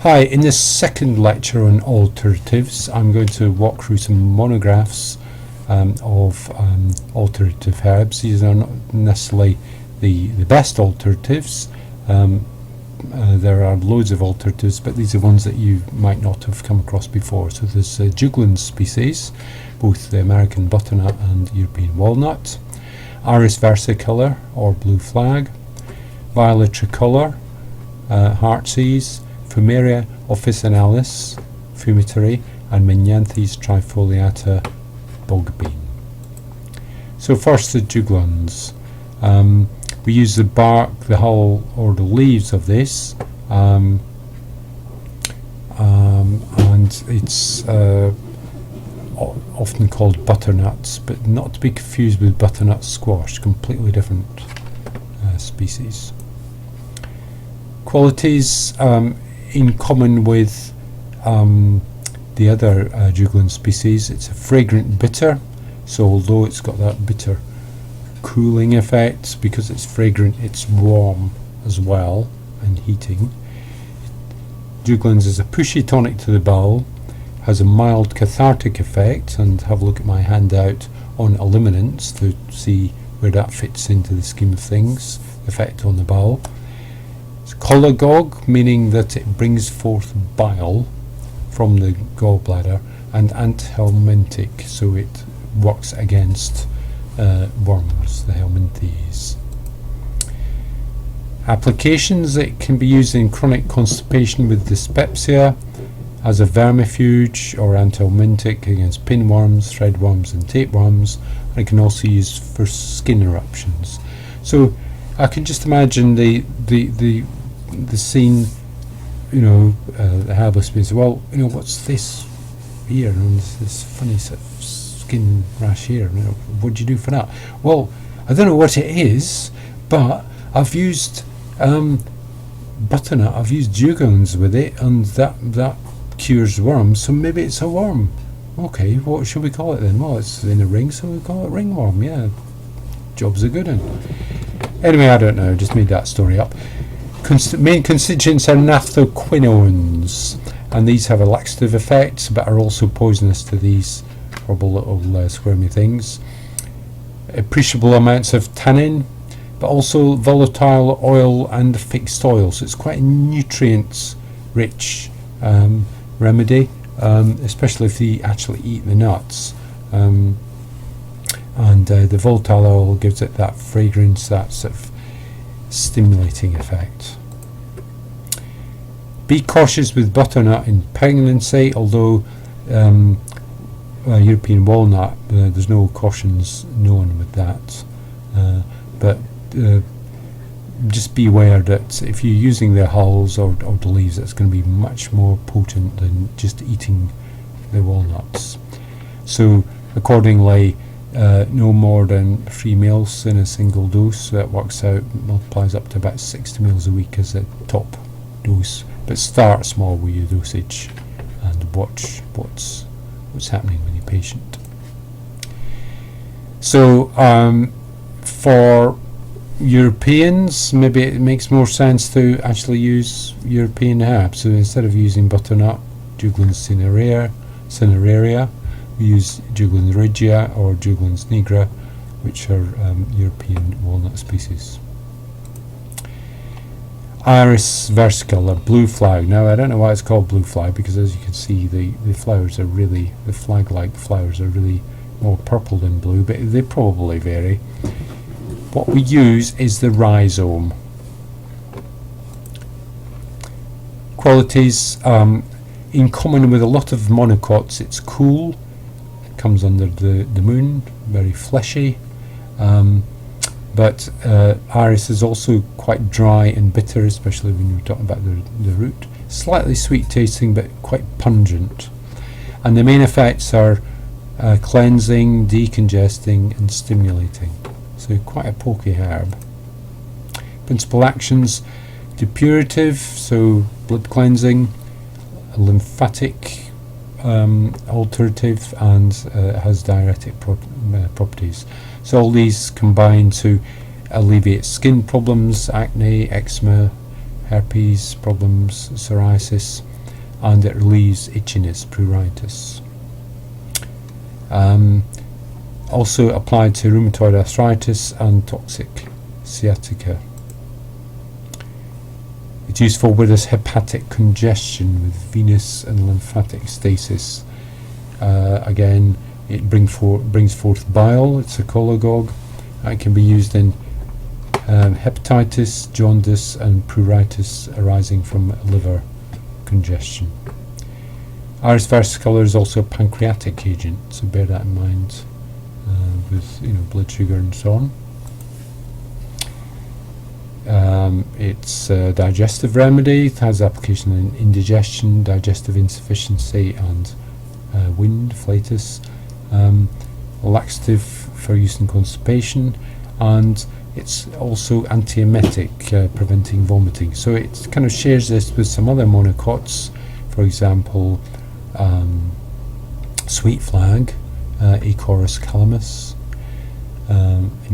Hi, in this second lecture on alternatives, I'm going to walk through some monographs of alternative herbs. These are not necessarily the best alternatives. There are loads of alternatives, but these are ones that you might not have come across before. So there's juglans species, both the American butternut and European walnut, Iris versicolor or blue flag, Viola tricolor, heartsease, Materia officinalis, fumitory, and Menanthes trifoliata, bog bean. So first the juglans. We use the bark, the hull, or the leaves of this, and it's often called butternuts, but not to be confused with butternut squash, completely different species. Qualities in common with the other juglan species, it's a fragrant bitter, so although it's got that bitter cooling effect, because it's fragrant, it's warm as well and heating. Juglans is a pushy tonic to the bowel, has a mild cathartic effect, and have a look at my handout on eliminants to see where that fits into the scheme of things, effect on the bowel. It's cholagogue, meaning that it brings forth bile from the gallbladder, and anthelmintic, so it works against worms, the helminthes. Applications: it can be used in chronic constipation with dyspepsia, as a vermifuge or anthelmintic against pinworms, threadworms and tapeworms, and it can also be used for skin eruptions. So I can just imagine the scene, the herbalist being, well, what's this here, and this funny sort of skin rash here, what do you do for that? Well, I don't know what it is, but I've used butternut, I've used juglans with it, and that cures worms, so maybe it's a worm. Okay, what should we call it then? Well, it's in a ring, so we call it ringworm. Yeah, job's a good one. Anyway, I don't know, just made that story up. Main constituents are naphthoquinones, and these have a laxative effect, but are also poisonous to these horrible little squirmy things. Appreciable amounts of tannin, but also volatile oil and fixed oil, so it's quite a nutrients-rich remedy, especially if you actually eat the nuts. And the volatile oil gives it that fragrance, that sort of stimulating effect. Be cautious with butternut in pregnancy, although European walnut, there's no cautions known with that, but just be aware that if you're using the hulls or the leaves, it's going to be much more potent than just eating the walnuts. So accordingly, no more than 3 meals in a single dose, so that works out, multiplies up to about 60 meals a week as a top dose, but start small with your dosage and watch what's happening with your patient. So for Europeans, maybe it makes more sense to actually use European herbs. So instead of using butternut, juglans cineraria, we use juglans regia or juglans nigra, which are European walnut species. Iris versicolor, blue flag. Now I don't know why it's called blue flag, because as you can see the flowers are really, the flag-like flowers are really more purple than blue, but they probably vary. What we use is the rhizome. Qualities: in common with a lot of monocots, it's cool, comes under the moon, very fleshy, but iris is also quite dry and bitter, especially when you're talking about the root. Slightly sweet tasting, but quite pungent. And the main effects are cleansing, decongesting and stimulating. So quite a pokey herb. Principal actions: depurative, so blood cleansing, lymphatic, alterative, and has diuretic properties. So all these combine to alleviate skin problems, acne, eczema, herpes problems, psoriasis, and it relieves itchiness, pruritus. Also applied to rheumatoid arthritis and toxic sciatica. It's useful with this hepatic congestion with venous and lymphatic stasis. Again, it brings forth bile. It's a cholagogue. It can be used in hepatitis, jaundice, and pruritus arising from liver congestion. Iris versicolor is also a pancreatic agent, so bear that in mind with blood sugar and so on. It's a digestive remedy. It has application in indigestion, digestive insufficiency, and wind, flatus. Laxative for use in constipation, and it's also antiemetic, preventing vomiting. So it kind of shares this with some other monocots, for example, sweet flag, Acorus calamus,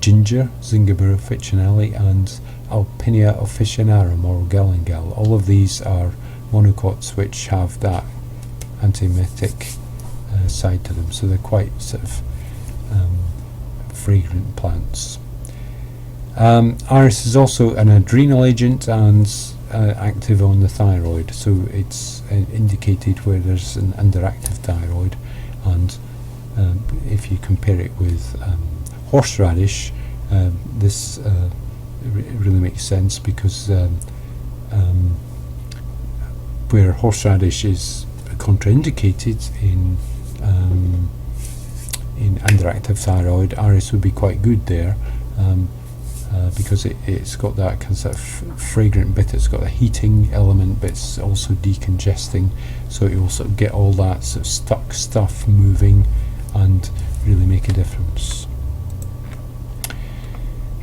ginger, Zingibera officinale, and Alpinia officinarum or galangal. All of these are monocots which have that antiemetic side to them, so they're quite sort of fragrant plants. Iris is also an adrenal agent and active on the thyroid, so it's indicated where there's an underactive thyroid, and if you compare it with horseradish, this really makes sense, because where horseradish is contraindicated in underactive thyroid, Iris would be quite good there, because it's got that kind of sort of fragrant bit. It's got a heating element, but it's also decongesting, so it will sort of get all that sort of stuck stuff moving and really make a difference.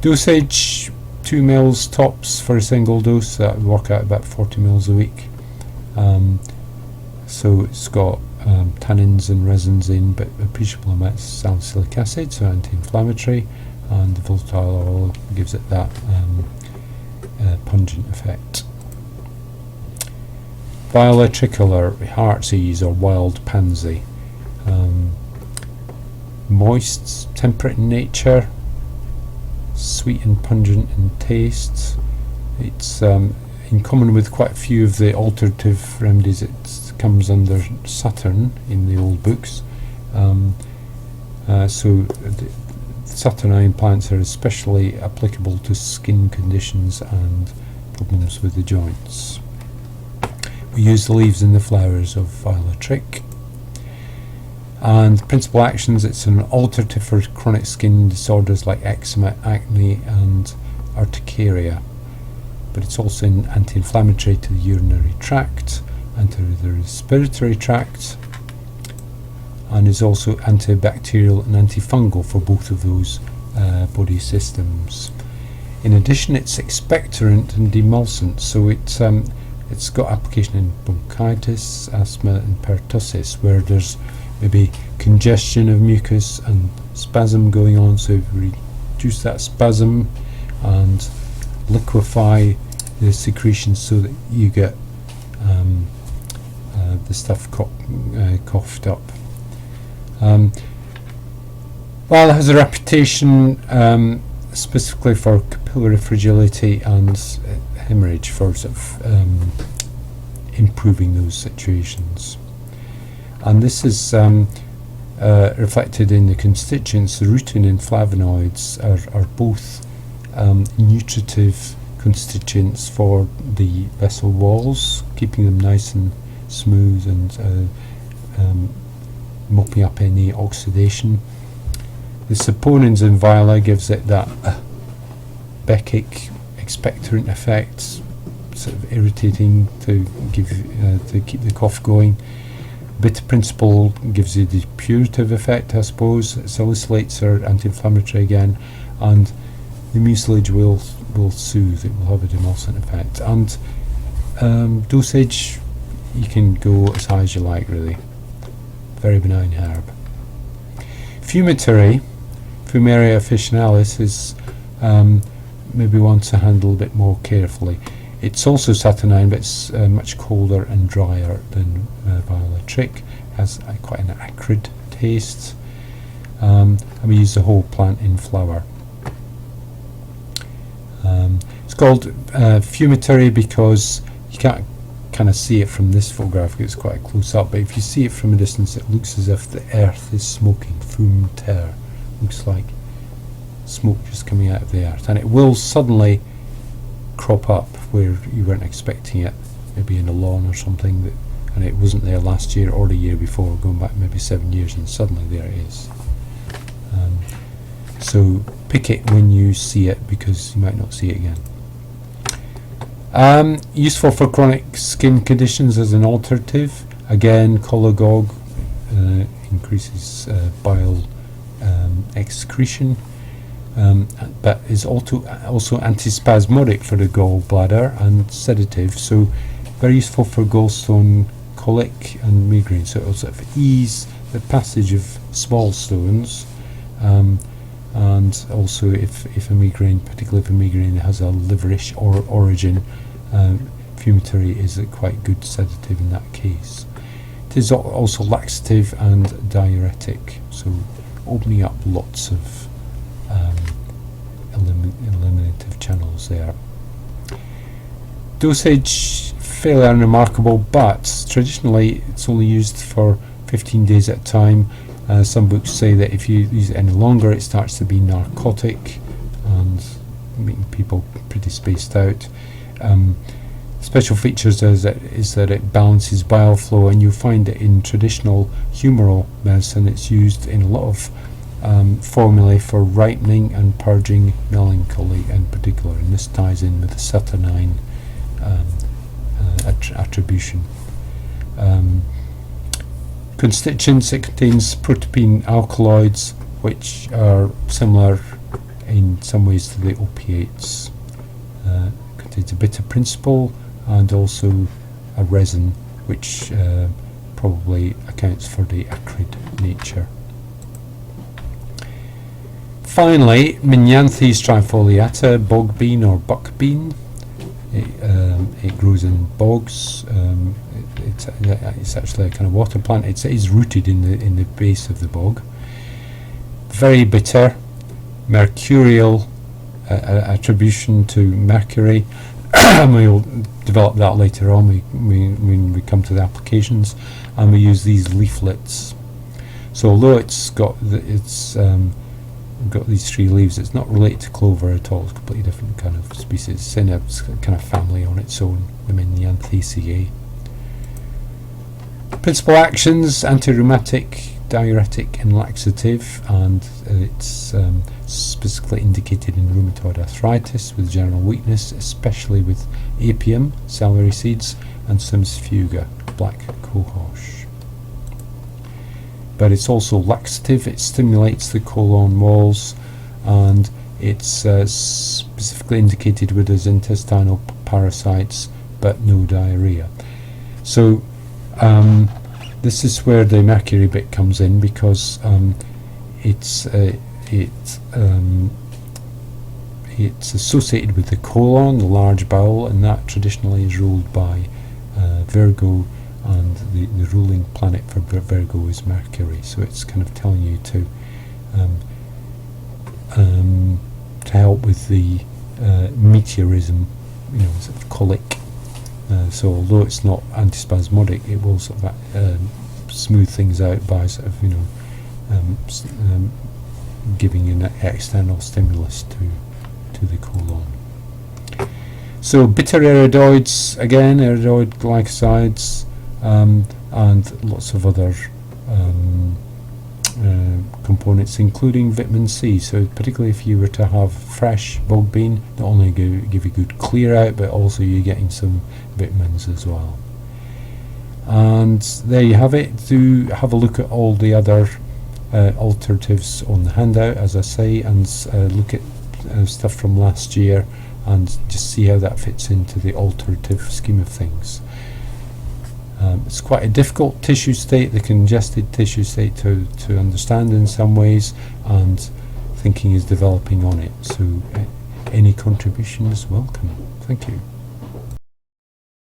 Dosage: 2 mils tops for a single dose. That would work out about 40 mils a week. So it's got tannins and resins in, but appreciable amounts of salicylic acid, so anti-inflammatory, and the volatile oil gives it that pungent effect. Viola tricolor, heartsease or wild pansy. Moist, temperate in nature, sweet and pungent in taste. It's in common with quite a few of the alterative remedies. It comes under Saturn in the old books. So the Saturnine plants are especially applicable to skin conditions and problems with the joints. We use the leaves and the flowers of Viola trick. And principal actions: it's an alterative for chronic skin disorders like eczema, acne, and urticaria. But it's also anti-inflammatory to the urinary tract and to the respiratory tract, and is also antibacterial and antifungal for both of those body systems. In addition, it's expectorant and demulcent, so it's got application in bronchitis, asthma, and pertussis, where there's maybe congestion of mucus and spasm going on. So if we reduce that spasm and liquefy the secretions so that you get the stuff coughed up. While it has a reputation specifically for capillary fragility and hemorrhage, for sort of improving those situations. And this is reflected in the constituents. The rutin and flavonoids are both nutritive constituents for the vessel walls, keeping them nice and smooth and mopping up any oxidation. The saponins in viola gives it that Beckic expectorant effect, sort of irritating to keep the cough going. Bitter principle gives you the purgative effect, I suppose. Salicylates are anti-inflammatory again, and the mucilage will soothe. It will have a demulcent effect. And dosage, you can go as high as you like, really. Very benign herb. Fumitoriae, Fumaria officinalis, is maybe one to handle a bit more carefully. It's also saturnine, but it's much colder and drier than Viola Trick. Has quite an acrid taste, and we use the whole plant in flower. It's called Fumisteria because you can't kind of see it from this photograph, it's quite close up, but if you see it from a distance it looks as if the earth is smoking. Fumisteria looks like smoke just coming out of the earth, and it will suddenly crop up where you weren't expecting it, maybe in a lawn or something, and it wasn't there last year or the year before, going back maybe 7 years, and suddenly there it is. So pick it when you see it, because you might not see it again. Useful for chronic skin conditions as an alternative. Again, cholagogue increases bile excretion, but is also antispasmodic for the gallbladder and sedative. So very useful for gallstone, colic and migraine. So it will sort of ease the passage of small stones, and also if a migraine, particularly if a migraine has a liverish origin, Fumisteria is a quite good sedative in that case. It is also laxative and diuretic, so opening up lots of eliminative channels there. Dosage fairly unremarkable, but traditionally it's only used for 15 days at a time. Some books say that if you use it any longer it starts to be narcotic and making people pretty spaced out. Special features is that it balances bile flow, and you find that in traditional humoral medicine it's used in a lot of formulae for ripening and purging melancholy in particular, and this ties in with the saturnine attribution. Constituents: it contains protopine alkaloids, which are similar in some ways to the opiates. Contains a bitter principle and also a resin, which probably accounts for the acrid nature. Finally, Mignathys trifoliata, bog bean or buck bean. It grows in bogs. It's actually a kind of water plant. It is rooted in the base of the bog. Very bitter, mercurial attribution to mercury. We'll develop that later on when we come to the applications, and we use these leaflets. So although it's got these 3 leaves, it's not related to clover at all. It's a completely different kind of species. It's in a kind of family on its own, the Mignathisiae. Principal actions: anti-rheumatic, diuretic and laxative, and it's specifically indicated in rheumatoid arthritis with general weakness, especially with apium, celery seeds, and Simsfuga, black cohosh. But it's also laxative. It stimulates the colon walls, and it's specifically indicated with its intestinal parasites, but no diarrhea. So this is where the mercury bit comes in, because it's associated with the colon, the large bowel, and that traditionally is ruled by Virgo, and the ruling planet for Virgo is Mercury. So it's kind of telling you to help with the meteorism, sort of colic. So although it's not antispasmodic, it will sort of smooth things out by sort of giving an external stimulus to the colon. So bitter iridoids, again, iridoid glycosides, and lots of other components, including vitamin C. So particularly if you were to have fresh bog bean, not only give you good clear out, but also you're getting some vitamins as well. And there you have it. Do have a look at all the other alternatives on the handout, as I say, and look at stuff from last year and just see how that fits into the alternative scheme of things. It's quite a difficult tissue state, the congested tissue state, to understand in some ways, and thinking is developing on it. So any contribution is welcome. Thank you.